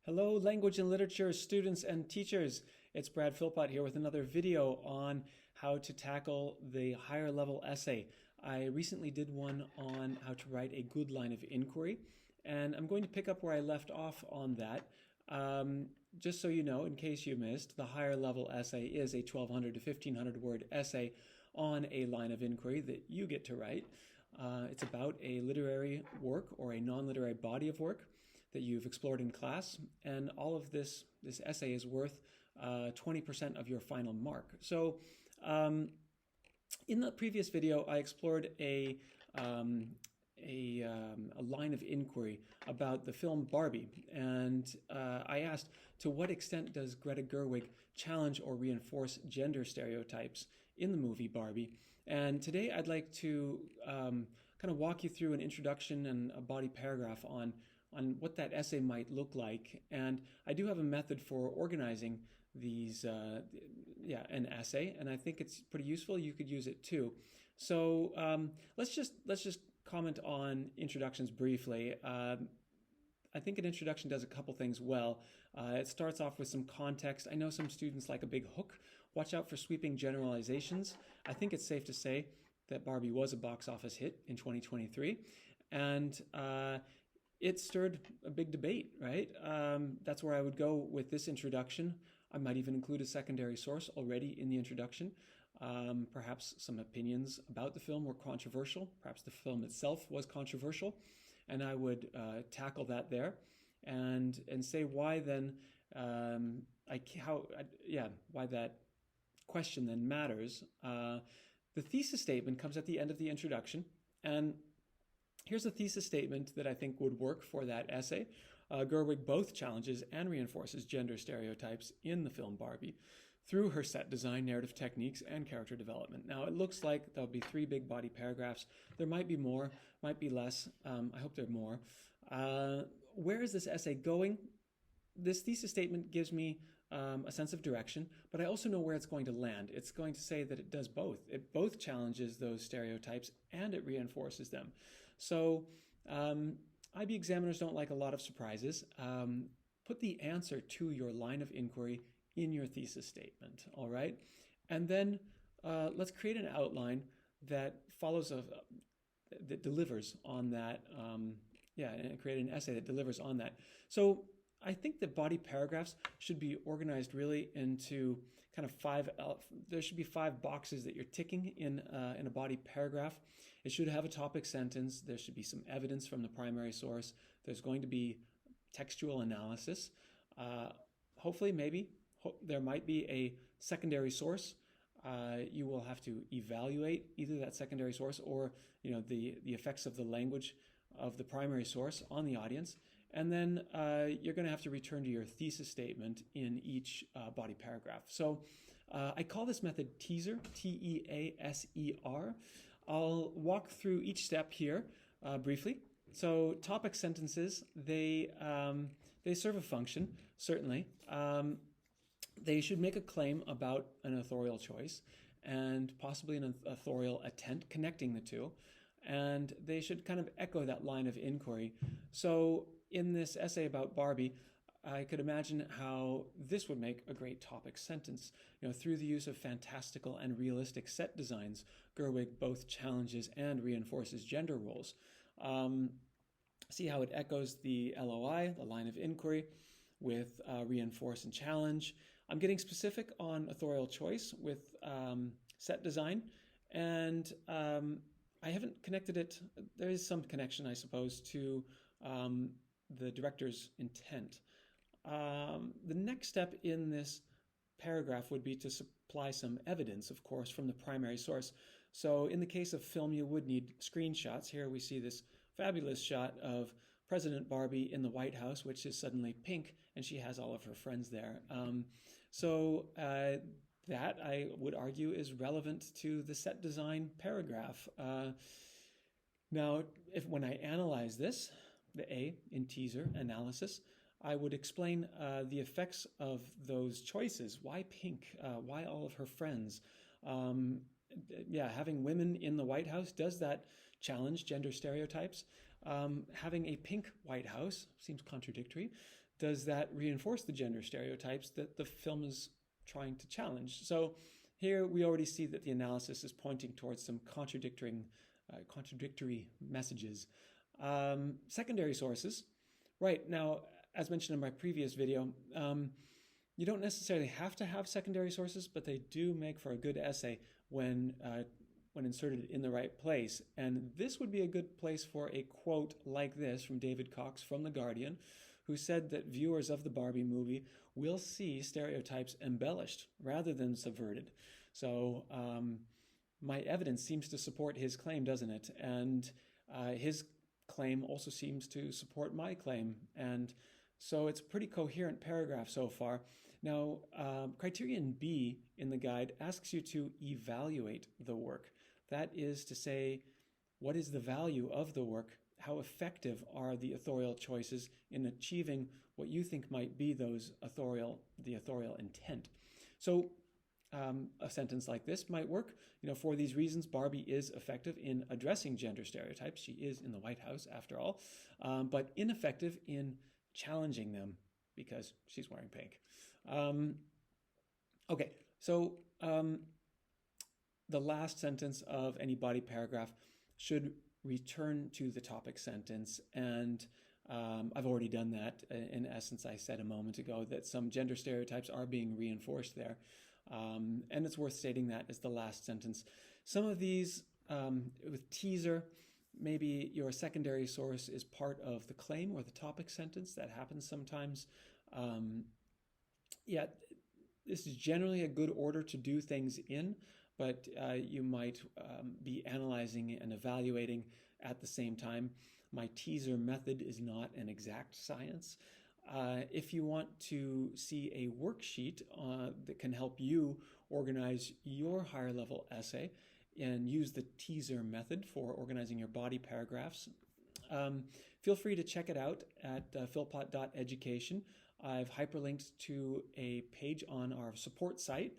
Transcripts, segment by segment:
Hello, language and literature students and teachers. It's Brad Philpott here with another video on how to tackle the higher level essay. I recently did one on how to write a good line of inquiry, and I'm going to pick up where I left off on that. Just so you know, in case you missed, the higher level essay is a 1,200 to 1,500 word essay on a line of inquiry that you get to write. It's about a literary work or a non-literary body of work that you've explored in class, and all of this essay is worth 20% of your final mark. So in the previous video, I explored a line of inquiry about the film Barbie, and I asked, to what extent does Greta Gerwig challenge or reinforce gender stereotypes in the movie Barbie? And today I'd like to kind of walk you through an introduction and a body paragraph on what that essay might look like. And I do have a method for organizing these, an essay, and I think it's pretty useful. You could use it too. So let's just comment on introductions briefly. I think an introduction does a couple things well. It starts off with some context. I know some students like a big hook. Watch out for sweeping generalizations. I think it's safe to say that Barbie was a box office hit in 2023, and it stirred a big debate, right? That's where I would go with this introduction. I might even include a secondary source already in the introduction. Perhaps some opinions about the film were controversial. Perhaps the film itself was controversial, and I would tackle that there, and say why then why that question then matters. The thesis statement comes at the end of the introduction, and here's a thesis statement that I think would work for that essay. Gerwig both challenges and reinforces gender stereotypes in the film Barbie through her set design, narrative techniques, and character development. Now, it looks like there'll be 3 big body paragraphs. There might be more, might be less. I hope there are more. Where is this essay going? This thesis statement gives me a sense of direction, but I also know where it's going to land. It's going to say that it does both. It both challenges those stereotypes and it reinforces them. So IB examiners don't like a lot of surprises. Put the answer to your line of inquiry in your thesis statement, all right? And then let's create an outline that follows that delivers on that, and create an essay that delivers on that. So I think that body paragraphs should be organized really into kind of there should be 5 boxes that you're ticking in a body paragraph. It should have a topic sentence. There should be some evidence from the primary source. There's going to be textual analysis. Hopefully, there might be a secondary source. You will have to evaluate either that secondary source or the effects of the language of the primary source on the audience. And then you're going to have to return to your thesis statement in each body paragraph. So I call this method teaser, T-E-A-S-E-R. I'll walk through each step here briefly. So topic sentences, they serve a function, certainly. They should make a claim about an authorial choice and possibly an authorial intent connecting the two. And they should kind of echo that line of inquiry. So in this essay about Barbie, I could imagine how this would make a great topic sentence. Through the use of fantastical and realistic set designs, Gerwig both challenges and reinforces gender roles. See how it echoes the LOI, the line of inquiry, with reinforce and challenge. I'm getting specific on authorial choice with set design, and I haven't connected it. There is some connection, I suppose, to the director's intent. The next step in this paragraph would be to supply some evidence, of course, from the primary source. So in the case of film, you would need screenshots. Here we see this fabulous shot of President Barbie in the White House, which is suddenly pink, and she has all of her friends there. That, I would argue, is relevant to the set design paragraph. Now, when I analyze this, the A in teaser analysis, I would explain the effects of those choices. Why pink? Why all of her friends? Having women in the White House, does that challenge gender stereotypes? Having a pink White House seems contradictory. Does that reinforce the gender stereotypes that the film is trying to challenge? So here we already see that the analysis is pointing towards some contradictory messages. Secondary sources. Right, now, as mentioned in my previous video, you don't necessarily have to have secondary sources, but they do make for a good essay when inserted in the right place. And this would be a good place for a quote like this from David Cox from The Guardian, who said that viewers of the Barbie movie will see stereotypes embellished rather than subverted. So my evidence seems to support his claim, doesn't it? And his claim also seems to support my claim. And so it's a pretty coherent paragraph so far. Now, criterion B in the guide asks you to evaluate the work. That is to say, what is the value of the work? How effective are the authorial choices in achieving what you think might be the authorial intent? So a sentence like this might work. For these reasons, Barbie is effective in addressing gender stereotypes. She is in the White House, after all, but ineffective in challenging them because she's wearing pink. Okay, so the last sentence of any body paragraph should return to the topic sentence, and I've already done that. In essence, I said a moment ago that some gender stereotypes are being reinforced there, and it's worth stating that as the last sentence. Some of these, with teaser, maybe your secondary source is part of the claim or the topic sentence. That happens sometimes. Yeah, this is generally a good order to do things in, but you might be analyzing and evaluating at the same time. My teaser method is not an exact science. If you want to see a worksheet that can help you organize your higher level essay and use the teaser method for organizing your body paragraphs, feel free to check it out at philpott.education. I've hyperlinked to a page on our support site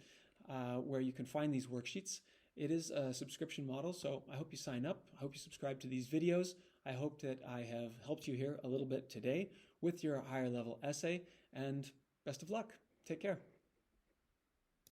where you can find these worksheets. It is a subscription model, so I hope you sign up. I hope you subscribe to these videos. I hope that I have helped you here a little bit today with your higher level essay, and best of luck. Take care.